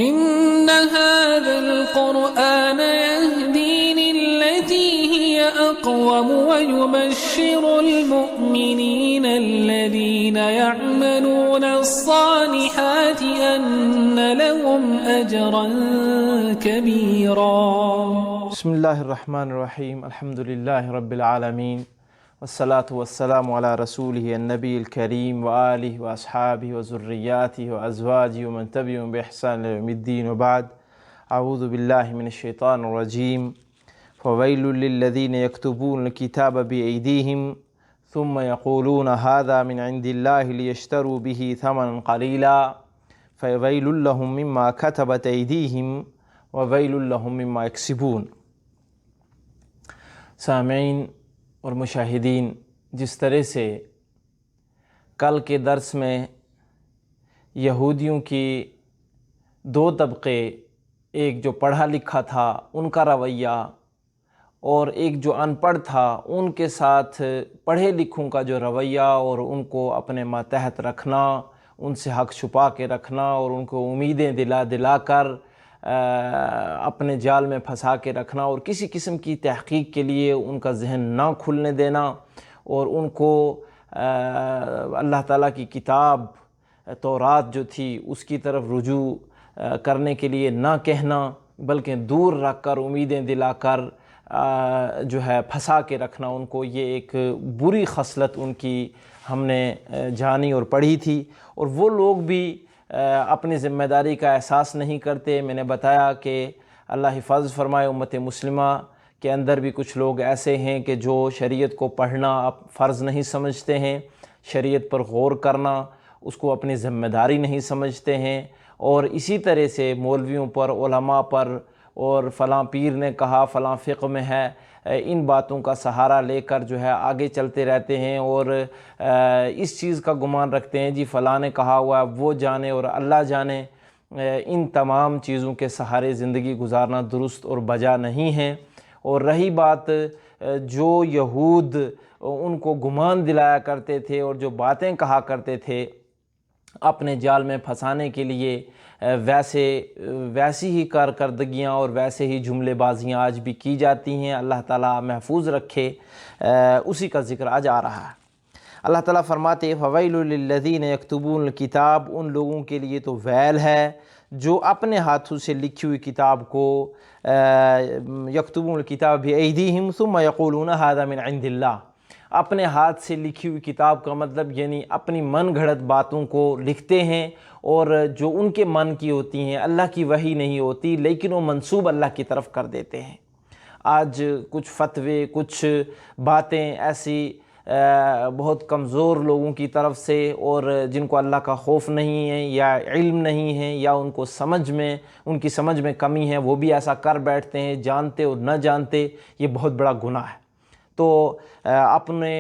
إن هذا القرآن يهدي للتي هي أقوم ويبشر المؤمنين الذين يعملون الصالحات أن لهم أجرا كبيرا. بسم الله الرحمن الرحيم. الحمد لله رب العالمين، والصلاة والسلام على رسوله النبي الكريم وآله وأصحابه وذرياته وأزواجه ومن تبعهم بإحسان إلى يوم الدين، وبعد. أعوذ بالله من الشيطان الرجيم. فويل للذين يكتبون الكتاب بأيديهم ثم يقولون هذا من عند الله ليشتروا به ثمنا قليلا فويل لهم مما كتبت أيديهم وويل لهم مما يكسبون. سامعین اور مشاہدین، جس طرح سے کل کے درس میں یہودیوں کی دو طبقے، ایک جو پڑھا لکھا تھا ان کا رویہ اور ایک جو ان پڑھ تھا ان کے ساتھ پڑھے لکھوں کا جو رویہ، اور ان کو اپنے ماتحت رکھنا، ان سے حق چھپا کے رکھنا اور ان کو امیدیں دلا کر اپنے جال میں پھنسا کے رکھنا، اور کسی قسم کی تحقیق کے لیے ان کا ذہن نہ کھلنے دینا، اور ان کو اللہ تعالیٰ کی کتاب تورات جو تھی اس کی طرف رجوع کرنے کے لیے نہ کہنا، بلکہ دور رکھ کر امیدیں دلا کر جو ہے پھنسا کے رکھنا ان کو، یہ ایک بری خصلت ان کی ہم نے جانی اور پڑھی تھی. اور وہ لوگ بھی اپنی ذمہ داری کا احساس نہیں کرتے. میں نے بتایا کہ اللہ حفاظت فرمائے، امت مسلمہ کے اندر بھی کچھ لوگ ایسے ہیں کہ جو شریعت کو پڑھنا فرض نہیں سمجھتے ہیں، شریعت پر غور کرنا اس کو اپنی ذمہ داری نہیں سمجھتے ہیں، اور اسی طرح سے مولویوں پر، علماء پر، اور فلاں پیر نے کہا، فلاں فقہ میں ہے، ان باتوں کا سہارا لے کر جو ہے آگے چلتے رہتے ہیں، اور اس چیز کا گمان رکھتے ہیں جی فلاں نے کہا ہوا وہ جانے اور اللہ جانے. ان تمام چیزوں کے سہارے زندگی گزارنا درست اور بجا نہیں ہے. اور رہی بات جو یہود ان کو گمان دلایا کرتے تھے اور جو باتیں کہا کرتے تھے اپنے جال میں پھنسانے کے لیے، ویسی ہی کارکردگیاں اور ویسے ہی جملے بازیاں آج بھی کی جاتی ہیں. اللہ تعالیٰ محفوظ رکھے. اسی کا ذکر آج آ رہا ہے. اللہ تعالیٰ فرماتے فویل للذین یکتبون الکتاب، ان لوگوں کے لیے تو ویل ہے جو اپنے ہاتھوں سے لکھی ہوئی کتاب کو یکتبون الکتاب بایدیہم ثم یقولون ھذا من عند اللہ، اپنے ہاتھ سے لکھی ہوئی کتاب کا مطلب یعنی اپنی من گھڑت باتوں کو لکھتے ہیں، اور جو ان کے من کی ہوتی ہیں، اللہ کی وحی نہیں ہوتی، لیکن وہ منسوب اللہ کی طرف کر دیتے ہیں. آج کچھ فتوے، کچھ باتیں ایسی بہت کمزور لوگوں کی طرف سے، اور جن کو اللہ کا خوف نہیں ہے یا علم نہیں ہے یا ان کو ان کی سمجھ میں کمی ہے، وہ بھی ایسا کر بیٹھتے ہیں جانتے اور نہ جانتے. یہ بہت بڑا گناہ ہے. تو اپنے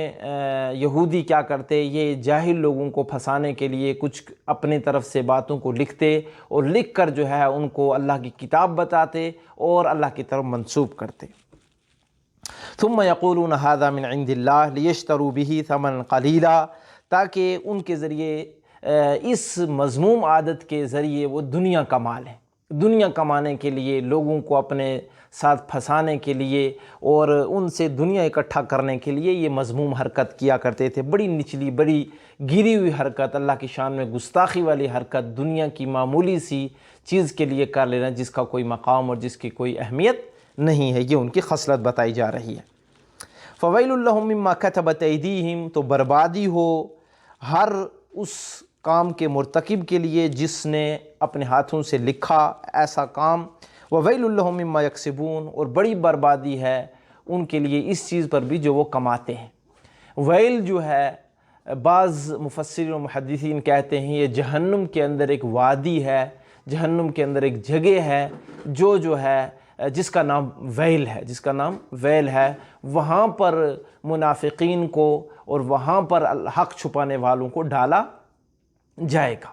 یہودی کیا کرتے، یہ جاہل لوگوں کو پھنسانے کے لیے کچھ اپنی طرف سے باتوں کو لکھتے، اور لکھ کر جو ہے ان کو اللہ کی کتاب بتاتے اور اللہ کی طرف منسوب کرتے. ثم یقولون ھذا من عند اللہ لیشتروا به ثمنا قلیلا، تاکہ ان کے ذریعے اس مذموم عادت کے ذریعے وہ دنیا کما لیں، دنیا کمانے کے لیے، لوگوں کو اپنے ساتھ پھنسانے کے لیے اور ان سے دنیا اکٹھا کرنے کے لیے یہ مذموم حرکت کیا کرتے تھے. بڑی نچلی، بڑی گری ہوئی حرکت، اللہ کی شان میں گستاخی والی حرکت، دنیا کی معمولی سی چیز کے لیے کر لینا جس کا کوئی مقام اور جس کی کوئی اہمیت نہیں ہے. یہ ان کی خصلت بتائی جا رہی ہے. فویل لہم مما کتبت ایدیہم، تو بربادی ہو ہر اس کام کے مرتکب کے لیے جس نے اپنے ہاتھوں سے لکھا ایسا کام. وویل لہم مما یکسبون، اور بڑی بربادی ہے ان کے لیے اس چیز پر بھی جو وہ کماتے ہیں. ویل جو ہے، بعض مفسرین و محدثین کہتے ہیں یہ جہنم کے اندر ایک وادی ہے، جہنم کے اندر ایک جگہ ہے جو ہے جس کا نام ویل ہے. وہاں پر منافقین کو اور وہاں پر حق چھپانے والوں کو ڈالا جائے گا.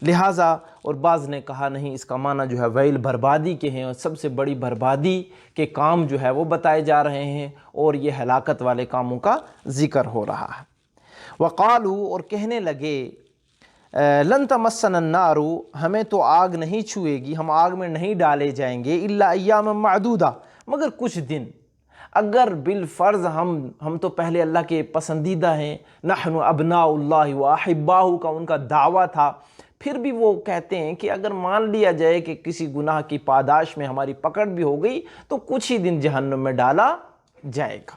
لہٰذا، اور بعض نے کہا نہیں، اس کا معنی جو ہے ویل بربادی کے ہیں، اور سب سے بڑی بربادی کے کام جو ہے وہ بتائے جا رہے ہیں، اور یہ ہلاکت والے کاموں کا ذکر ہو رہا ہے. وقالوا، اور کہنے لگے، لن تمسنا النار، ہمیں تو آگ نہیں چھوئے گی، ہم آگ میں نہیں ڈالے جائیں گے، الا ایاما معدودہ، مگر کچھ دن۔ اگر بالفرض ہم تو پہلے اللہ کے پسندیدہ ہیں، نحن ابناء اللہ واحباہ کا ان کا دعویٰ تھا، پھر بھی وہ کہتے ہیں کہ اگر مان لیا جائے کہ کسی گناہ کی پاداش میں ہماری پکڑ بھی ہو گئی تو کچھ ہی دن جہنم میں ڈالا جائے گا۔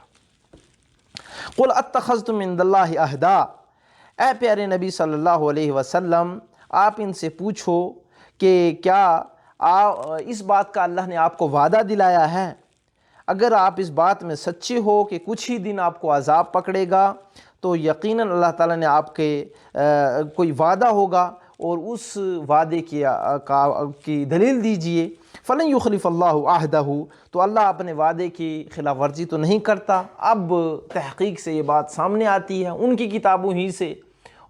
قل اتخذتم عند اللہ عہدا، اے پیارے نبی صلی اللہ علیہ وسلم آپ ان سے پوچھو کہ کیا اس بات کا اللہ نے آپ کو وعدہ دلایا ہے؟ اگر آپ اس بات میں سچے ہو کہ کچھ ہی دن آپ کو عذاب پکڑے گا تو یقیناً اللہ تعالیٰ نے آپ کے کوئی وعدہ ہوگا، اور اس وعدے کی دلیل دیجئے۔ فلن یخلف اللہ عہدہ، تو اللہ اپنے وعدے کی خلاف ورزی تو نہیں کرتا۔ اب تحقیق سے یہ بات سامنے آتی ہے ان کی کتابوں ہی سے،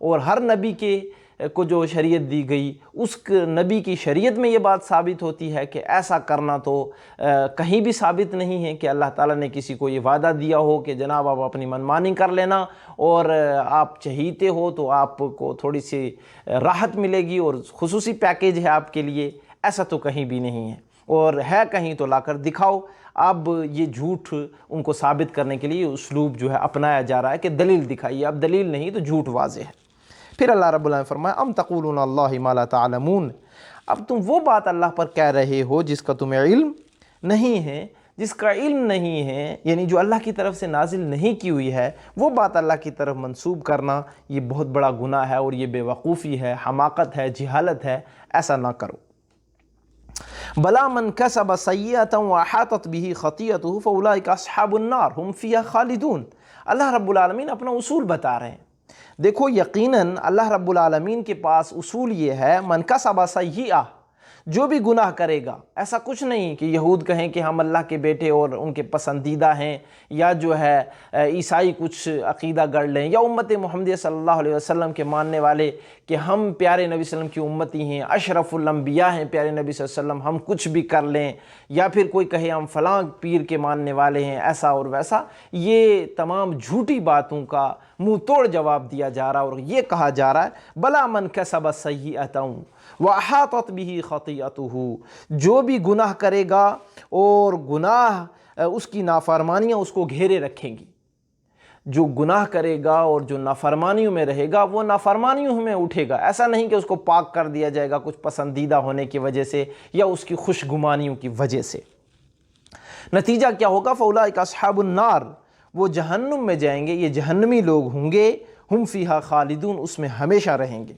اور ہر نبی کو جو شریعت دی گئی اس نبی کی شریعت میں یہ بات ثابت ہوتی ہے کہ ایسا کرنا تو کہیں بھی ثابت نہیں ہے کہ اللہ تعالیٰ نے کسی کو یہ وعدہ دیا ہو کہ جناب آپ اپنی منمانی کر لینا، اور آپ چہیتے ہو تو آپ کو تھوڑی سی راحت ملے گی اور خصوصی پیکیج ہے آپ کے لیے، ایسا تو کہیں بھی نہیں ہے، اور ہے کہیں تو لا کر دکھاؤ۔ اب یہ جھوٹ ان کو ثابت کرنے کے لیے اسلوب جو ہے اپنایا جا رہا ہے کہ دلیل دکھائیے، اب دلیل نہیں تو جھوٹ واضح ہے۔ پھر اللہ رب العالمین فرمایا ام تقولون اللہ ما لا تعلمون، اب تم وہ بات اللہ پر کہہ رہے ہو جس کا تمہیں علم نہیں ہے، جس کا علم نہیں ہے، یعنی جو اللہ کی طرف سے نازل نہیں کی ہوئی ہے وہ بات اللہ کی طرف منسوب کرنا یہ بہت بڑا گناہ ہے، اور یہ بے وقوفی ہے، حماقت ہے، جہالت ہے، ایسا نہ کرو۔ بلا من کسب سیئۃ واحاطت به خطیئۃہ فاولئک اصحاب النار هم فیہا خالدون۔ اللہ رب العالمین اپنا اصول بتا رہے ہیں۔ دیکھو یقیناً اللہ رب العالمین کے پاس اصول یہ ہے، من کسب سیئہ، جو بھی گناہ کرے گا، ایسا کچھ نہیں کہ یہود کہیں کہ ہم اللہ کے بیٹے اور ان کے پسندیدہ ہیں، یا جو ہے عیسائی کچھ عقیدہ گڑھ لیں، یا امت محمدیہ صلی اللہ علیہ وسلم کے ماننے والے کہ ہم پیارے نبی صلی اللہ علیہ وسلم کی امتی ہیں، اشرف الانبیاء ہیں پیارے نبی صلی اللہ علیہ وسلم، ہم کچھ بھی کر لیں، یا پھر کوئی کہے ہم فلاں پیر کے ماننے والے ہیں، ایسا اور ویسا۔ یہ تمام جھوٹی باتوں کا منہ توڑ جواب دیا جا رہا ہے، اور یہ کہا جا رہا ہے بلا من کسب سیئۃ وَأَحَاطَتْ بِهِ خَطِیئَتُهُ، جو بھی گناہ کرے گا اور گناہ اس کی نافرمانیاں اس کو گھیرے رکھیں گی، جو گناہ کرے گا اور جو نافرمانیوں میں رہے گا وہ نافرمانیوں میں اٹھے گا، ایسا نہیں کہ اس کو پاک کر دیا جائے گا کچھ پسندیدہ ہونے کی وجہ سے یا اس کی خوش گمانیوں کی وجہ سے۔ نتیجہ کیا ہوگا؟ فَأُولَئِكَ أَصْحَابُ النَّارِ، وہ جہنم میں جائیں گے، یہ جہنمی لوگ ہوں گے، ہم فیہا خالدون، اس میں ہمیشہ رہیں گے۔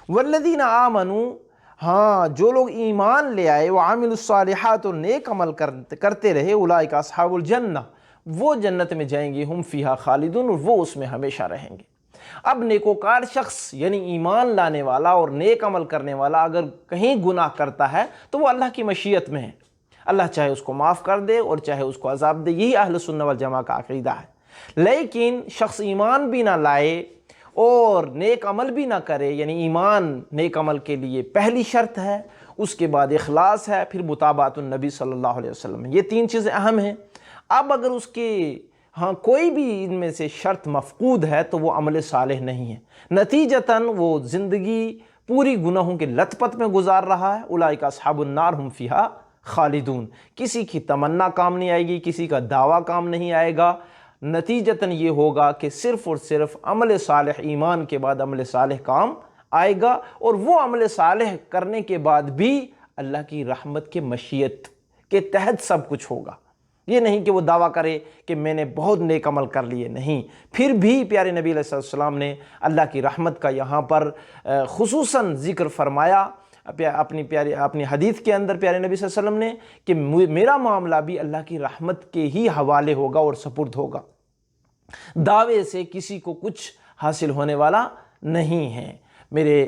والذین آمنوا، ہاں جو لوگ ایمان لے آئے، وعاملوا الصالحات، اور نیک عمل کرتے رہے، اولئک اصحاب الجنہ، وہ جنت میں جائیں گے، ہم فیہا خالدون، اور وہ اس میں ہمیشہ رہیں گے۔ اب نیکوکار شخص یعنی ایمان لانے والا اور نیک عمل کرنے والا اگر کہیں گناہ کرتا ہے تو وہ اللہ کی مشیت میں ہے، اللہ چاہے اس کو معاف کر دے اور چاہے اس کو عذاب دے، یہی اہل سنہ والجماعہ کا عقیدہ ہے۔ لیکن شخص ایمان بھی نہ لائے اور نیک عمل بھی نہ کرے، یعنی ایمان نیک عمل کے لیے پہلی شرط ہے، اس کے بعد اخلاص ہے، پھر متابعت النبی صلی اللہ علیہ وسلم، یہ تین چیزیں اہم ہیں۔ اب اگر اس کے کوئی بھی ان میں سے شرط مفقود ہے تو وہ عمل صالح نہیں ہے، نتیجتاً وہ زندگی پوری گناہوں کے لت پت میں گزار رہا ہے۔ اولئک اصحاب النار ہم فیہا خالدون، کسی کی تمنا کام نہیں آئے گی، کسی کا دعویٰ کام نہیں آئے گا، نتیجتاً یہ ہوگا کہ صرف اور صرف عمل صالح، ایمان کے بعد عمل صالح کام آئے گا، اور وہ عمل صالح کرنے کے بعد بھی اللہ کی رحمت کے مشیت کے تحت سب کچھ ہوگا۔ یہ نہیں کہ وہ دعویٰ کرے کہ میں نے بہت نیک عمل کر لیے، نہیں، پھر بھی پیارے نبی علیہ السلام نے اللہ کی رحمت کا یہاں پر خصوصاً ذکر فرمایا اپنی حدیث کے اندر پیارے نبی صلی اللہ علیہ وسلم نے کہ میرا معاملہ بھی اللہ کی رحمت کے ہی حوالے ہوگا اور سپرد ہوگا، دعوے سے کسی کو کچھ حاصل ہونے والا نہیں ہے۔ میرے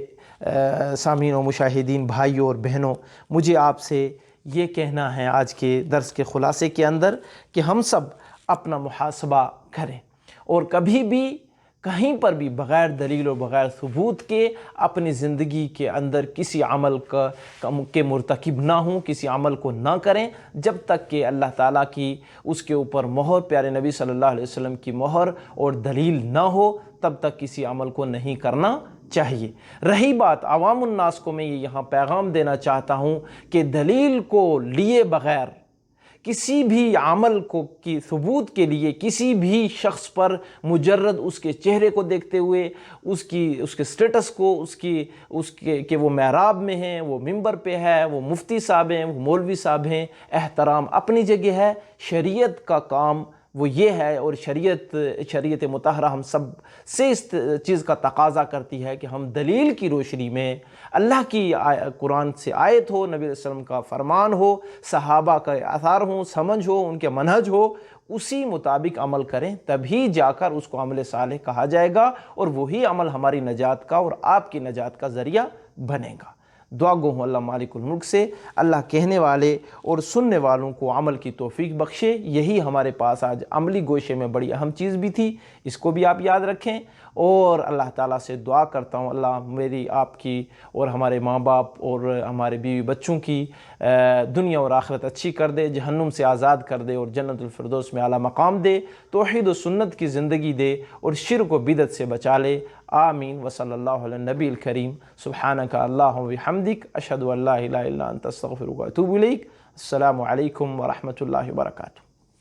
سامعین و مشاہدین بھائیوں اور بہنوں، مجھے آپ سے یہ کہنا ہے آج کے درس کے خلاصے کے اندر کہ ہم سب اپنا محاسبہ کریں، اور کبھی بھی کہیں پر بھی بغیر دلیل و بغیر ثبوت کے اپنی زندگی کے اندر کسی عمل کے مرتکب نہ ہوں، کسی عمل کو نہ کریں جب تک کہ اللہ تعالیٰ کی اس کے اوپر مہر، پیارے نبی صلی اللہ علیہ وسلم کی مہر اور دلیل نہ ہو، تب تک کسی عمل کو نہیں کرنا چاہیے۔ رہی بات عوام الناس کو، میں یہاں پیغام دینا چاہتا ہوں کہ دلیل کو لیے بغیر کسی بھی عمل کو کی ثبوت کے لیے کسی بھی شخص پر مجرد اس کے چہرے کو دیکھتے ہوئے، اس کے سٹیٹس کو، اس کے کہ وہ محراب میں ہیں، وہ ممبر پہ ہے، وہ مفتی صاحب ہیں، وہ مولوی صاحب ہیں، احترام اپنی جگہ ہے، شریعت کا کام وہ یہ ہے، اور شریعت مطہرہ ہم سب سے اس چیز کا تقاضا کرتی ہے کہ ہم دلیل کی روشنی میں، اللہ کی قرآن سے آیت ہو، نبی علیہ السلام کا فرمان ہو، صحابہ کا آثار ہوں، سمجھ ہو، ان کے منہج ہو، اسی مطابق عمل کریں، تبھی جا کر اس کو عمل صالح کہا جائے گا، اور وہی عمل ہماری نجات کا اور آپ کی نجات کا ذریعہ بنے گا۔ دعا گو ہوں اللہ مالک الملک سے، اللہ کہنے والے اور سننے والوں کو عمل کی توفیق بخشے۔ یہی ہمارے پاس آج عملی گوشے میں بڑی اہم چیز بھی تھی، اس کو بھی آپ یاد رکھیں، اور اللہ تعالیٰ سے دعا کرتا ہوں اللہ میری، آپ کی اور ہمارے ماں باپ اور ہمارے بیوی بچوں کی دنیا اور آخرت اچھی کر دے، جہنم سے آزاد کر دے، اور جنت الفردوس میں اعلیٰ مقام دے، توحید و سنت کی زندگی دے، اور شرک و بدعت سے بچا لے۔ آمین وصلی اللہ علی النبی الکریم۔ سبحانک اللہم وبحمدک، اشہد ان لا الہ الا انت، استغفرک واتوب الیک۔ السلام علیکم ورحمۃ اللہ وبرکاتہ۔